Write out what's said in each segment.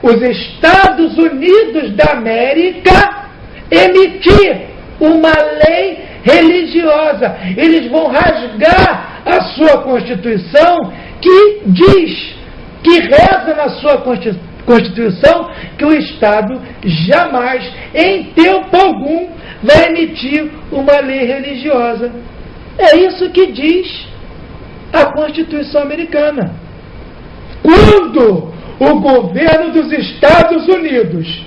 os Estados Unidos da América emitir uma lei religiosa. Eles vão rasgar a sua Constituição, que diz, que reza na sua Constituição, que o Estado jamais, em tempo algum, vai emitir uma lei religiosa. É isso que diz a Constituição americana. Quando o governo dos Estados Unidos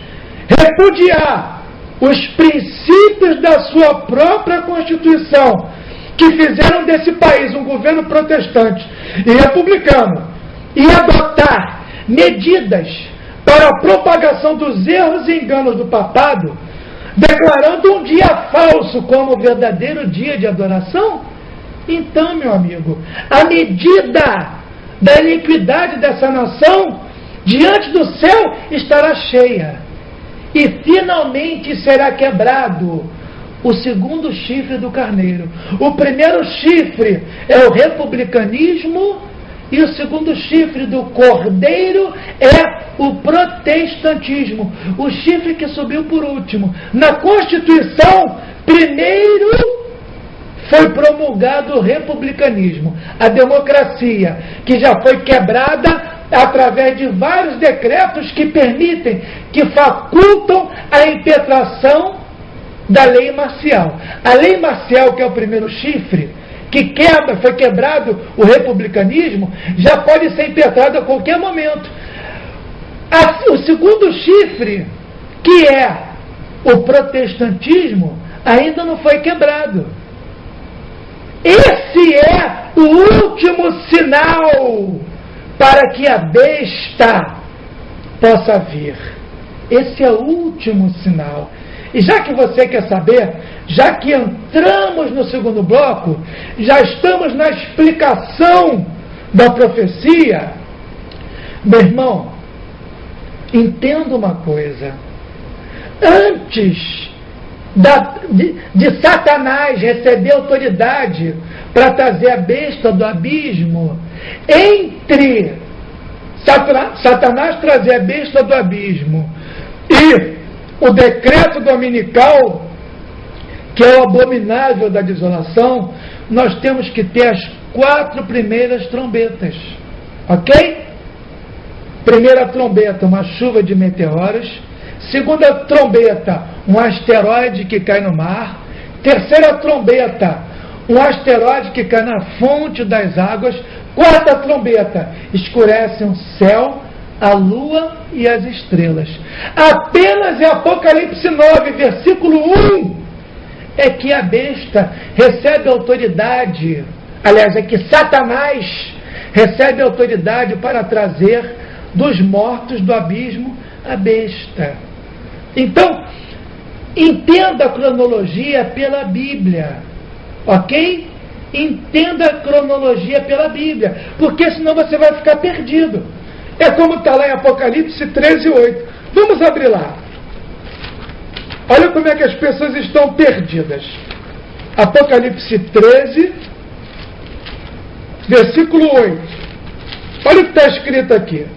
repudiar os princípios da sua própria Constituição, que fizeram desse país um governo protestante e republicano, e adotar medidas para a propagação dos erros e enganos do papado, declarando um dia falso como verdadeiro dia de adoração, então, meu amigo, a medida da iniquidade dessa nação diante do céu estará cheia, e finalmente será quebrado o segundo chifre do carneiro. O primeiro chifre é o republicanismo, e o segundo chifre do cordeiro é o protestantismo, o chifre que subiu por último. Na Constituição, primeiro foi promulgado o republicanismo, a democracia, que já foi quebrada através de vários decretos que permitem, que facultam a impetração da lei marcial. A lei marcial, que é o primeiro chifre, que foi quebrado o republicanismo, já pode ser impetrado a qualquer momento. O segundo chifre, que é o protestantismo, ainda não foi quebrado. Esse é o último sinal para que a besta possa vir. Esse é o último sinal. E já que você quer saber, já que entramos no segundo bloco, já estamos na explicação da profecia, meu irmão, entenda uma coisa. Antes de Satanás receber autoridade para trazer a besta do abismo, entre Satanás trazer a besta do abismo e o decreto dominical, que é o abominável da desolação, nós temos que ter as 4 primeiras trombetas, ok? Primeira trombeta, uma chuva de meteoros. Segunda trombeta, um asteroide que cai no mar. Terceira trombeta, um asteroide que cai na fonte das águas. Quarta trombeta, escurece o céu, a lua e as estrelas. Apenas em Apocalipse 9, versículo 1, é que a besta recebe autoridade. Aliás, é que Satanás recebe autoridade para trazer dos mortos do abismo a besta. Então, entenda a cronologia pela Bíblia, ok? Entenda a cronologia pela Bíblia, porque senão você vai ficar perdido. É como está lá em Apocalipse 13, 8. Vamos abrir lá. Olha como é que as pessoas estão perdidas. Apocalipse 13, versículo 8. Olha o que está escrito aqui.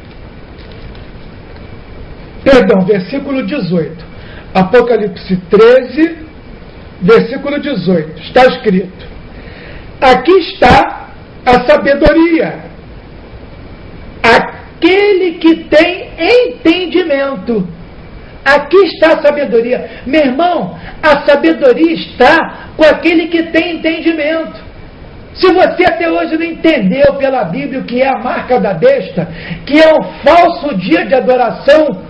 Perdão, versículo 18. Apocalipse 13, versículo 18. Está escrito: aqui está a sabedoria, aquele que tem entendimento. Aqui está a sabedoria. Meu irmão, a sabedoria está com aquele que tem entendimento. Se você até hoje não entendeu pela Bíblia o que é a marca da besta, que é um falso dia de adoração,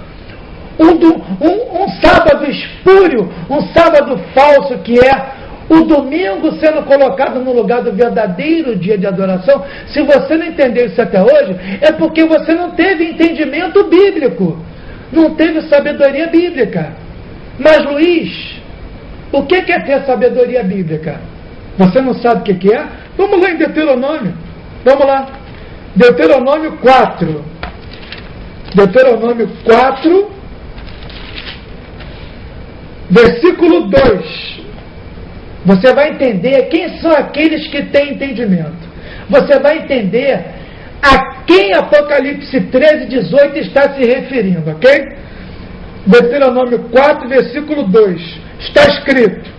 um sábado espúrio, um sábado falso, que é o domingo sendo colocado no lugar do verdadeiro dia de adoração, se você não entendeu isso até hoje, é porque você não teve entendimento bíblico, não teve sabedoria bíblica. Mas, Luiz, o que é ter sabedoria bíblica? Você não sabe o que é? Vamos lá em Deuteronômio. Vamos lá. Deuteronômio 4. Deuteronômio 4, versículo 2. Você vai entender quem são aqueles que têm entendimento. Você vai entender quem Apocalipse 13, 18 está se referindo, ok? Deuteronômio 4, versículo 2. Está escrito: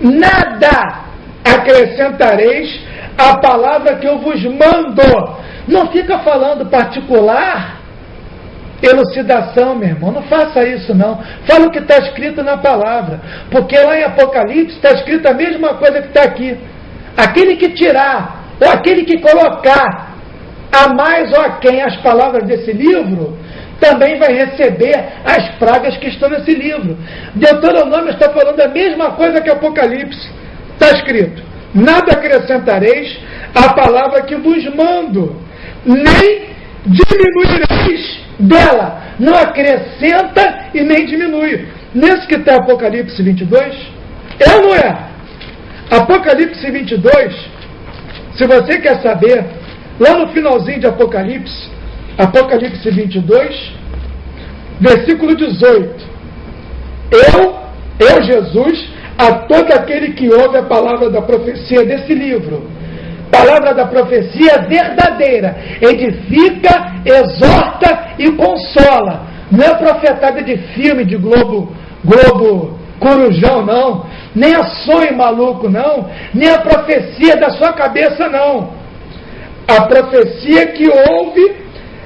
nada acrescentareis à palavra que eu vos mando. Não fica falando particular, elucidação, meu irmão. Não faça isso, não. Fala o que está escrito na palavra. Porque lá em Apocalipse está escrito a mesma coisa que está aqui. Aquele que tirar, ou aquele que colocar a mais ou a quem as palavras desse livro, também vai receber as pragas que estão nesse livro. Deuteronômio está falando a mesma coisa que Apocalipse. Está escrito: nada acrescentareis à palavra que vos mando, nem diminuireis dela. Não acrescenta e nem diminui. Nesse que está Apocalipse 22, é ou não é? Apocalipse 22, se você quer saber, lá no finalzinho de Apocalipse 22, versículo 18: eu, Jesus, a todo aquele que ouve a palavra da profecia desse livro. Palavra da profecia verdadeira, edifica, exorta e consola. Não é profetada de filme, de Globo Corujão, não. Nem a sonho maluco, não. Nem a profecia da sua cabeça, não. A profecia que ouve,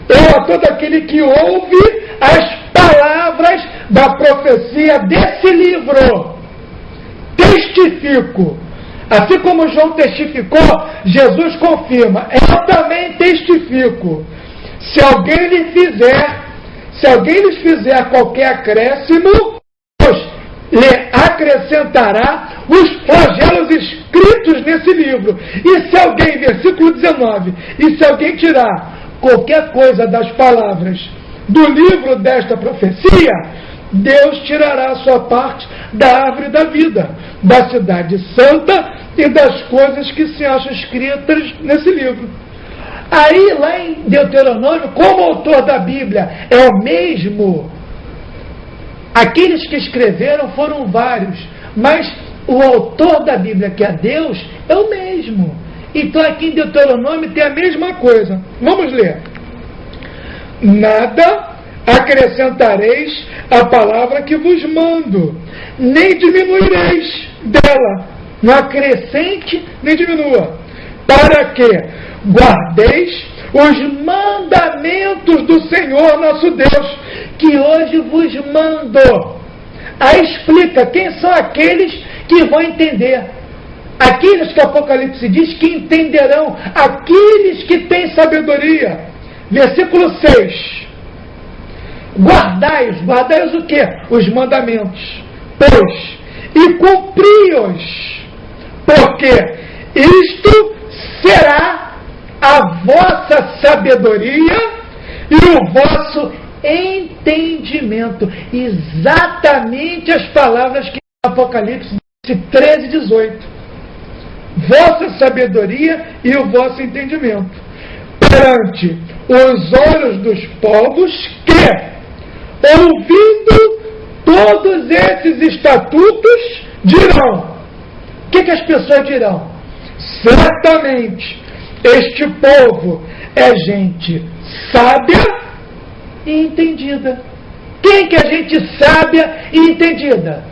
a todo aquele que ouve as palavras da profecia desse livro. Testifico. Assim como João testificou, Jesus confirma: eu também testifico. Se alguém lhes fizer qualquer acréscimo, Deus lhe acrescentará os flagelos escritos nesse livro. E se alguém, versículo 19, e se alguém tirar qualquer coisa das palavras do livro desta profecia, Deus tirará a sua parte da árvore da vida, da cidade santa e das coisas que se acham escritas nesse livro. Aí, lá em Deuteronômio, como o autor da Bíblia é o mesmo, aqueles que escreveram foram vários, mas o autor da Bíblia, que é Deus, é o mesmo. Então aqui em Deuteronômio tem a mesma coisa. Vamos ler. Nada acrescentareis à palavra que vos mando, nem diminuireis dela. Não acrescente nem diminua. Para que guardeis os mandamentos do Senhor nosso Deus, que hoje vos mando. Aí explica quem são aqueles que vão entender. Aqueles que o Apocalipse diz que entenderão, aqueles que têm sabedoria. Versículo 6. Guardai-os o quê? Os mandamentos. Pois, e cumpri-os, porque isto será a vossa sabedoria e o vosso entendimento. Exatamente as palavras que no Apocalipse 13, 18. Vossa sabedoria e o vosso entendimento. Perante os olhos dos povos que, ouvindo todos esses estatutos, dirão. O que as pessoas dirão? Certamente este povo é gente sábia e entendida. Quem que é gente sábia e entendida?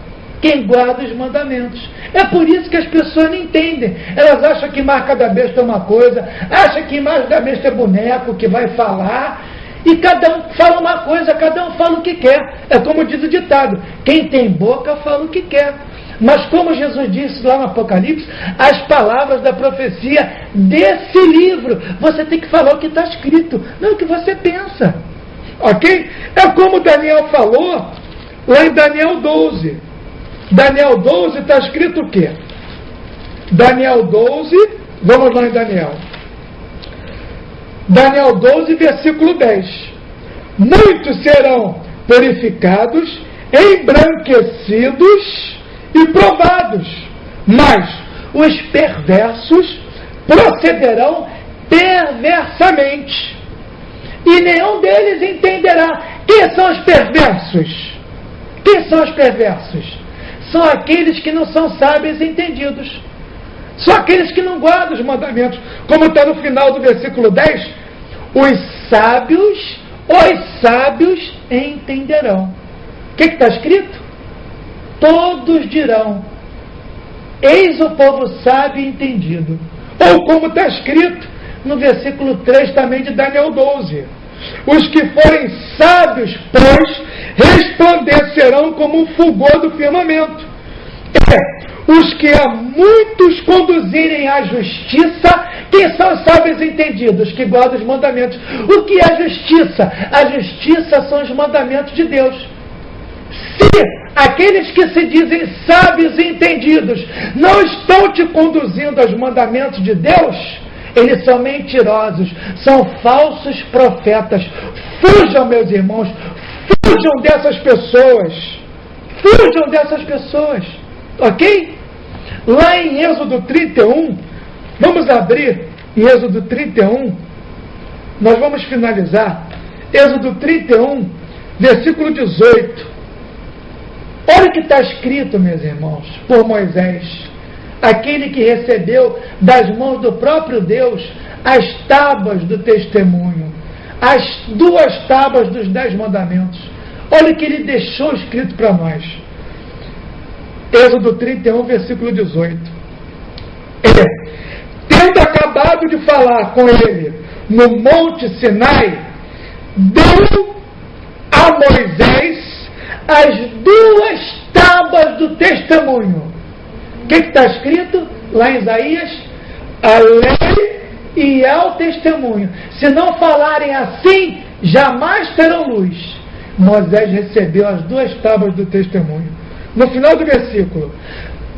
Quem guarda os mandamentos. É por isso que as pessoas não entendem. Elas acham que marca da besta é uma coisa, acham que imagem da besta é boneco que vai falar, e cada um fala uma coisa, cada um fala o que quer. É como diz o ditado: quem tem boca fala o que quer. Mas como Jesus disse lá no Apocalipse, as palavras da profecia desse livro, você tem que falar o que está escrito, não o que você pensa. Ok? É como Daniel falou lá em Daniel 12. Daniel 12 está escrito o quê? Daniel 12, vamos lá em Daniel. Daniel 12, versículo 10. Muitos serão purificados, embranquecidos e provados, mas os perversos procederão perversamente, e nenhum deles entenderá. Quem são os perversos? Quem são os perversos? São aqueles que não são sábios e entendidos. Só aqueles que não guardam os mandamentos. Como está no final do versículo 10, os sábios entenderão. O que está escrito? Todos dirão: eis o povo sábio e entendido. Ou como está escrito no versículo 3 também de Daniel 12: os que forem sábios, pois, resplandecerão como um fulgor do firmamento. Os que a muitos conduzirem à justiça. Quem são os sábios entendidos? Que guardam os mandamentos. O que é a justiça? A justiça são os mandamentos de Deus. Se aqueles que se dizem sábios e entendidos não estão te conduzindo aos mandamentos de Deus, eles são mentirosos, são falsos profetas. Fujam, meus irmãos, fujam dessas pessoas. Fujam dessas pessoas. Ok? Lá em Êxodo 31, vamos abrir em Êxodo 31, nós vamos finalizar. Êxodo 31, versículo 18. Olha o que está escrito, meus irmãos, por Moisés, aquele que recebeu das mãos do próprio Deus as tábuas do testemunho, as 2 tábuas dos 10 mandamentos. Olha o que ele deixou escrito para nós. Êxodo 31, versículo 18. Tendo acabado de falar com ele no Monte Sinai, deu a Moisés as 2 tábuas do testemunho. O que está escrito lá em Isaías? A lei e ao testemunho. Se não falarem assim, jamais terão luz. Moisés recebeu as 2 tábuas do testemunho. No final do versículo: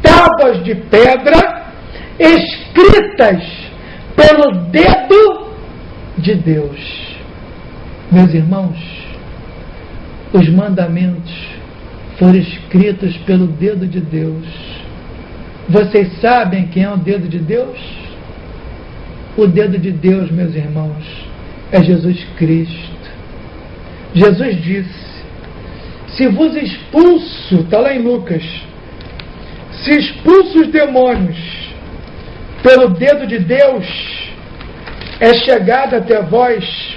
tábuas de pedra escritas pelo dedo de Deus. Meus irmãos, os mandamentos foram escritos pelo dedo de Deus. Vocês sabem quem é o dedo de Deus? O dedo de Deus, meus irmãos, é Jesus Cristo. Jesus disse: se vos expulso, está lá em Lucas, se expulso os demônios pelo dedo de Deus, é chegado até vós.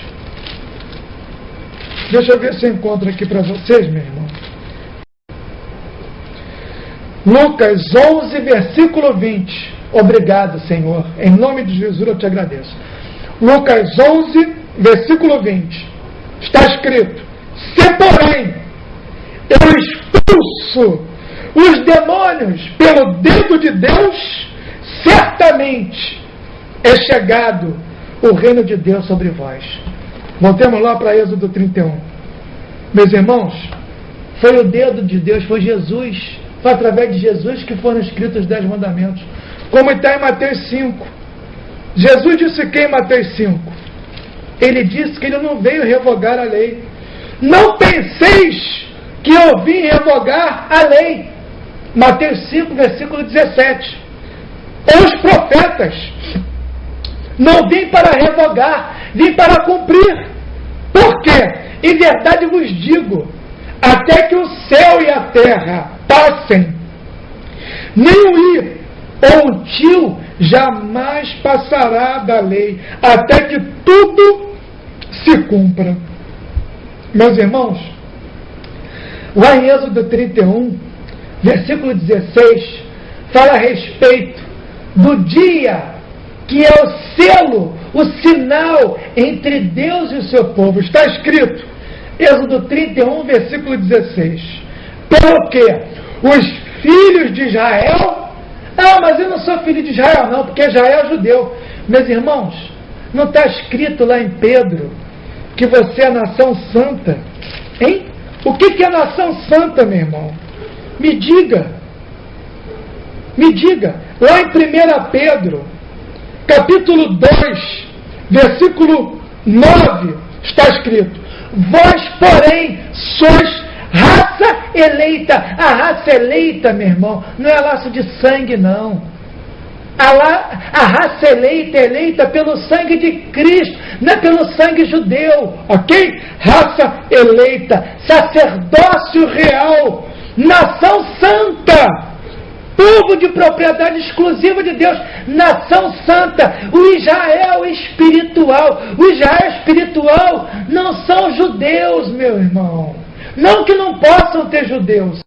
Deixa eu ver se eu encontro aqui para vocês, meu irmão. Lucas 11, versículo 20. Obrigado, Senhor. Em nome de Jesus eu te agradeço. Lucas 11, versículo 20. Está escrito: se porém eu expulso os demônios pelo dedo de Deus, certamente é chegado o reino de Deus sobre vós. Voltemos lá para Êxodo 31. Meus irmãos, foi o dedo de Deus, foi Jesus, foi através de Jesus que foram escritos os 10 mandamentos. Como está em Mateus 5. Jesus disse o que em Mateus 5? Ele disse que ele não veio revogar a lei. Não penseis que eu vim revogar a lei. Mateus 5, versículo 17. Os profetas. Não vim para revogar, vim para cumprir. Por quê? Em verdade vos digo, até que o céu e a terra passem, nem o i ou o tio jamais passará da lei, até que tudo se cumpra. Meus irmãos, lá em Êxodo 31, versículo 16, fala a respeito do dia que é o selo, o sinal entre Deus e o seu povo. Está escrito, Êxodo 31, versículo 16. Pelo que os filhos de Israel... mas eu não sou filho de Israel não, porque Israel é judeu. Meus irmãos, não está escrito lá em Pedro que você é nação santa? Hein? O que é nação santa, meu irmão? Me diga. Me diga. Lá em 1 Pedro, capítulo 2, versículo 9, está escrito: vós, porém, sois raça eleita. A raça eleita, meu irmão, não é laço de sangue, não. A raça eleita é eleita pelo sangue de Cristo, não é pelo sangue judeu, ok? Raça eleita, sacerdócio real, nação santa. povo de propriedade exclusiva de Deus, nação santa, o Israel espiritual. O Israel espiritual não são judeus, meu irmão. Não que não possam ter judeus.